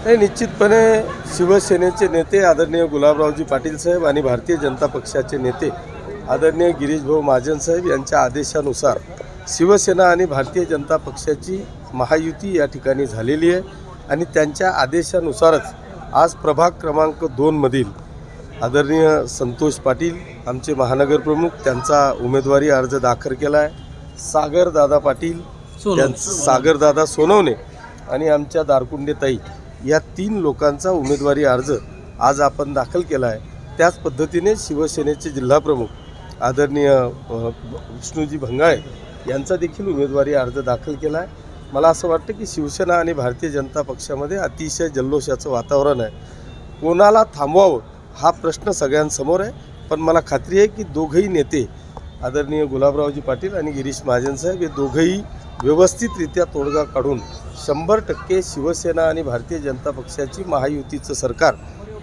नाही, निश्चितपणे शिवसेनेचे नेते आदरणीय गुलाबरावजी पाटील साहेब आणि भारतीय जनता पक्षाचे नेते आदरणीय गिरीशभाऊ महाजन साहेब यांच्या आदेशानुसार शिवसेना आणि भारतीय जनता पक्षाची महायुती या ठिकाणी झालेली आहे आणि त्यांच्या आदेशानुसारच आज प्रभाग क्रमांक 2 मधील आदरणीय संतोष पाटील आमचे महानगर प्रमुख त्यांचा उमेदवारी अर्ज दाखल केला आहे। सागरदादा पाटील सागरदादा सोनवणे आणि आमच्या दारकुंडे ताई या 3 लोकांचा उमेदवारी अर्ज आज आपण दाखल केला आहे। त्याच पद्धतीने शिवसेनेचे जिल्हाप्रमुख आदरणीय विष्णूजी भंगाळे यांचा देखील उमेदवारी अर्ज दाखल केला आहे। मला असं वाटतं की शिवसेना आणि भारतीय जनता पक्षामध्ये अतिशय जल्लोषाचं वातावरण आहे। कोणाला थांबवावं हा प्रश्न सगळ्यांसमोर आहे, पण मला खात्री आहे की दोघंही नेते आदरणीय गुलाबरावजी पाटील आणि गिरीश महाजन साहेब हे दोघंही व्यवस्थितरित्या तोडगा काढून 100% शिवसेना आणि भारतीय जनता पक्षाची महायुतीचं सरकार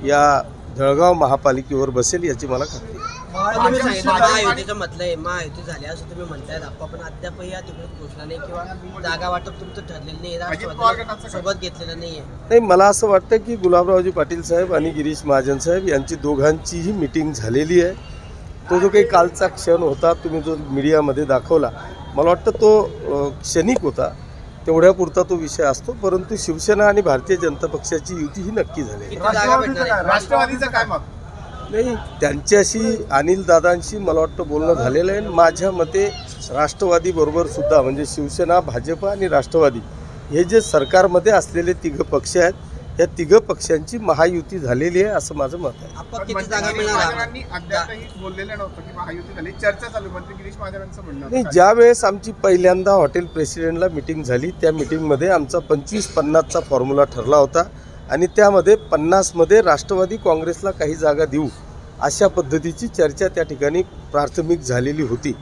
या जळगाव महापालिकेवर बसेल याची मला खात्री आहे। महायुतीचं म्हटलं आहे, महायुती झाली असं तुम्ही म्हणताय पण अद्यापही या तिकडे घोषणा नाही किंवा जागा वाटप तुमचं ठरलेलं नाही, राष्ट्रवादी सोबत घेतलेलं नाही, मला असं वाटतं की गुलाबरावजी पाटील साहेब आणि गिरीश महाजन साहेब यांची दोघांचीही मीटिंग झालेली आहे। तो जो काही कालचा क्षण होता तुम्ही जो मीडियामध्ये दाखवला, मला वाटतं तो क्षणिक होता, तेवढ्यापुरता तो विषय असतो, परंतु शिवसेना आणि भारतीय जनता पक्षाची युती ही नक्की झाली। राष्ट्रवादीचं काय मत? नाही, त्यांच्याशी अनिल दादांशी मला वाटतं बोलणं झालेलं आहे। माझ्या मते राष्ट्रवादी बरोबर सुद्धा म्हणजे शिवसेना, भाजप आणि राष्ट्रवादी हे जे सरकारमध्ये असलेले 3 पक्ष आहेत, या 3 पक्षांची महायुती झालेली आहे असं माझं मत आहे। नाही, ज्यावेळेस आमची पहिल्यांदा हॉटेल प्रेसिडेंटला मीटिंग झाली त्या मीटिंगमध्ये आमचा 25-50चा फॉर्म्युला ठरला होता आणि त्यामध्ये 50मध्ये राष्ट्रवादी काँग्रेसला काही जागा देऊ अशा पद्धतीची चर्चा त्या ठिकाणी प्राथमिक झालेली होती।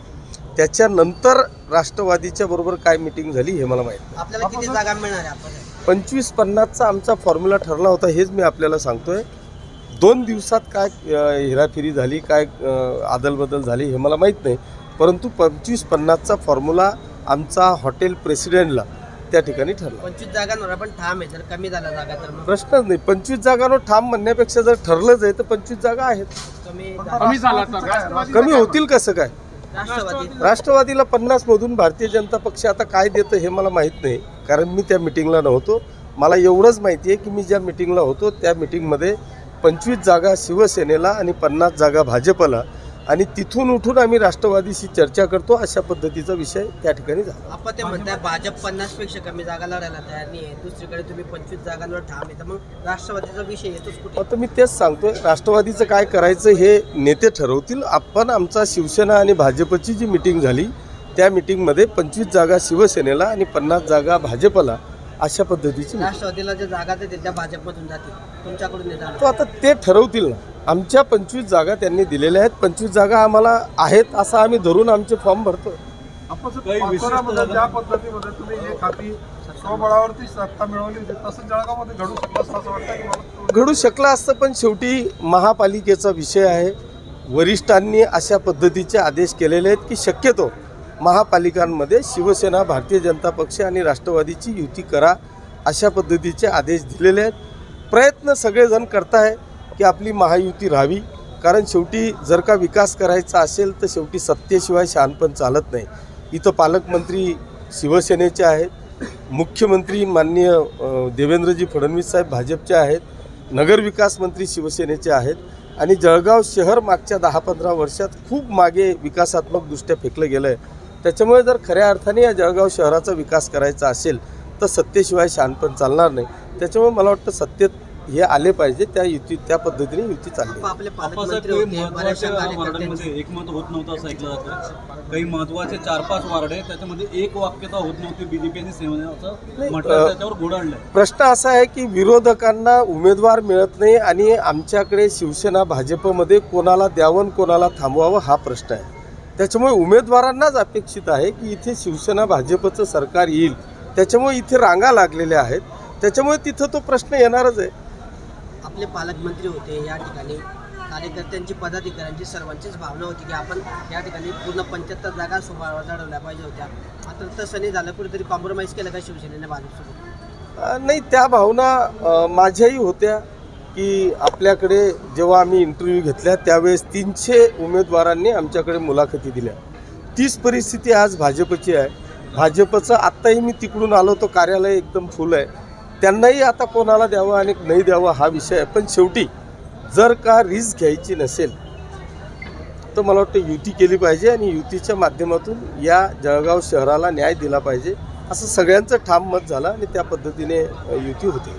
त्याच्यानंतर राष्ट्रवादीच्या बरोबर काय मीटिंग झाली हे मला माहीत नाही। आपल्याला किती जागा मिळणार आहे? 25-50चा आमचा फॉर्म्युला ठरला होता, हेच मी आपल्याला सांगतोय। 2 दिवसात काय हेराफेरी झाली, काय आदलबदल झाली हे मला माहीत नाही, परंतु 25-50चा फॉर्म्युला आमचा हॉटेल प्रेसिडेंटला त्या ठिकाणी ठरला। 25 जागांवर आपण ठाम आहे, जर कमी झाला जागा तर प्रश्नच नाही। 25 जागांवर ठाम म्हणण्यापेक्षा जर ठरलंच आहे तर 25 जागा आहेत। कमी होतील कसं काय? राष्ट्रवादीला 50 मधून भारतीय जनता पक्ष आता काय देतं हे मला माहीत नाही, कारण मी त्या मिटिंगला नव्हतो। मला एवढंच माहिती आहे की मी ज्या मिटिंगला होतो त्या मिटिंगमध्ये 25 जागा शिवसेनेला आणि 50 जागा भाजपला, आणि तिथून उठून आम्ही राष्ट्रवादीशी चर्चा करतो अशा पद्धतीचा विषय त्या ठिकाणी झाला। आपण ते म्हणताय भाजप 50 पेक्षा कमी जागा लढायला तयार नाही आहे, दुसरीकडे तुम्ही 25 जागांवर ठाम आहे, तर मग राष्ट्रवादीचा विषय येतोच कुठे? आता मी तेच सांगतोय, राष्ट्रवादीचं काय करायचं हे नेते ठरवतील। आपण आमचा शिवसेना आणि भाजपची जी मिटिंग झाली त्या मिटिंगमध्ये 25 जागा शिवसेनेला आणि 50 जागा भाजपला अशा पद्धतीची राष्ट्रवादीला ज्या जागा देतील त्या भाजपमधून जातील, तुमच्याकडून तो आता ते ठरवतील ना। आमच्या 25 जागा त्यांनी दिलेल्या आहेत, 25 जागा आम्हाला आहेत असं आम्ही धरून आमचे फॉर्म भरतो। ज्या पद्धतीमध्ये तुम्ही हे खाती स्वबळावरती सत्ता मिळवली होती तसं जळगावमध्ये घडू शकतं असं वाटतं? घडू शकलं असतं, पण शेवटी महापालिकेचा विषय आहे। वरिष्ठांनी अशा पद्धतीचे आदेश केलेले आहेत की शक्यतो महापालिकांमध्ये शिवसेना, भारतीय जनता पक्ष आणि राष्ट्रवादीची युती करा अशा पद्धतीचे आदेश दिलेले आहेत। प्रयत्न सगळेजण करताय की आपली महायुती राहावी, कारण शेवटी जर का विकास करायचा असेल तर शेवटी सत्तेशिवाय शहाणपण चालत नाही। इथं पालकमंत्री शिवसेनेचे आहेत, मुख्यमंत्री माननीय देवेंद्रजी फडणवीस साहेब भाजपचे आहेत, नगरविकास मंत्री शिवसेनेचे आहेत, आणि जळगाव शहर मागच्या 10-15 वर्षात खूप मागे विकासात्मकदृष्ट्या फेकलं गेलं आहे। त्याच्यामुळे जर खऱ्या अर्थाने या जळगाव शहराचा विकास करायचा असेल तर सत्तेशिवाय शहाणपण चालणार नाही। त्याच्यामुळे मला वाटतं सत्तेत हे आले पाहिजे, त्या युती त्या पद्धतीने युती चालली। आपले पालकमंत्री होते, एकमत होत नव्हतं असं ऐकलं जातं। काही महत्वाचे 4-5 वार्ड आहे त्याच्यामध्ये एक वाक्यता होत नव्हती, बीजेपी आणि शिवसेनेचं म्हटलं त्याच्यावर घोडाळलं। प्रश्न असा आहे की विरोधकांना उमेदवार मिळत नाही आणि आमच्याकडे शिवसेना भाजपमध्ये कोणाला द्यावं कोणाला थांबवावं हा प्रश्न आहे। त्याच्यामुळे उमेदवारांनाच अपेक्षित आहे की इथे शिवसेना भाजपचं सरकार येईल, त्याच्यामुळे इथे रांगा लागलेल्या आहेत, त्याच्यामुळे तिथं तो प्रश्न येणारच आहे। आपले पालकमंत्री होते, या ठिकाणी कार्यकर्त्यांची, पदाधिकाऱ्यांची सर्वांचीच भावना होती की आपण या ठिकाणी पूर्ण 75 जागा लढवल्या पाहिजे होत्या, मात्र तसं नाही झालं। कुठेतरी कॉम्प्रोमाइज केलं का शिवसेनेने भाजपसोबत? नाही, त्या भावना माझ्याही होत्या की आपल्याकडे जेव्हा आम्ही इंटरव्ह्यू घेतल्या त्यावेळेस 300 उमेदवारांनी आमच्याकडे मुलाखती दिल्या. तीच परिस्थिती आज भाजपची आहे. भाजपचं आत्ताही मी तिकडून आलो तो कार्यालय एकदम फुल आहे. त्यांनाही आता कोणाला द्यावं आणि नाही द्यावं हा विषय आहे. पण शेवटी जर का रिस्क घ्यायची नसेल तर मला वाटतं युती केली पाहिजे आणि युतीच्या माध्यमातून या जळगाव शहराला न्याय दिला पाहिजे असं सगळ्यांचं ठाम मत झालं आणि त्या पद्धतीने युती होते.